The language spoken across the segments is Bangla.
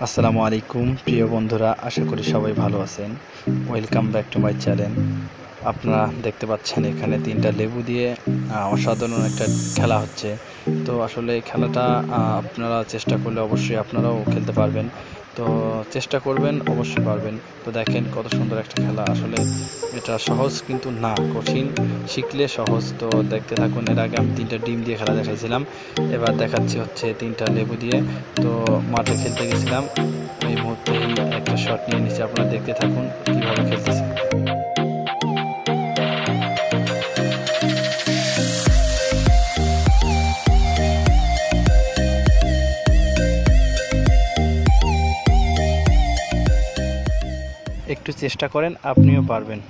আসসালামু আলাইকুম প্রিয় বন্ধুরা, আশা করি সবাই ভালো আছেন। Welcome back to my channel. আপনারা দেখতে পাচ্ছেন এখানে 3টা লেবু দিয়ে অসাধারণ একটা খেলা হচ্ছে। তো আসলে এই খেলাটা আপনারা চেষ্টা করলে অবশ্যই আপনারাও খেলতে পারবেন। তো চেষ্টা করবেন, অবশ্যই পারবেন। তো দেখেন কত সুন্দর একটা খেলা। আসলে এটা সহজ কিন্তু না, কঠিন, শিখলে সহজ। তো দেখতে থাকুন। এর আগে আমি 3টা ডিম দিয়ে খেলা দেখাইছিলাম, এবার দেখাচ্ছি হচ্ছে 3টা লেবু দিয়ে। তো মাঠে খেলতে গেছিলাম, এই মুহূর্তে একটা শট নিয়ে নিচ্ছে। আপনারা দেখতে থাকুন কীভাবে খেলতেছে। একটু চেষ্টা করেন, আপনিও পারবেন।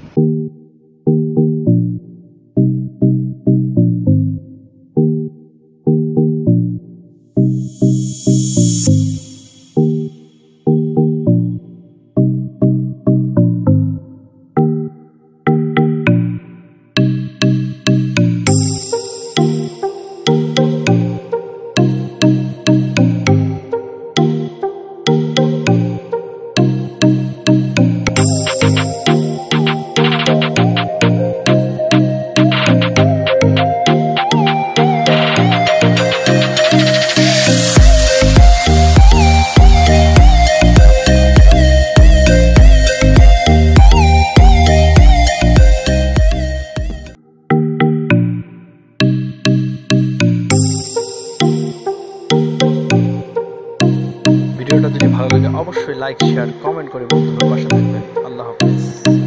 ভিডিওটা যদি ভালো লাগে অবশ্যই লাইক, শেয়ার, কমেন্ট করে বন্ধুদের পাশে থাকবেন। আল্লাহ হাফেজ।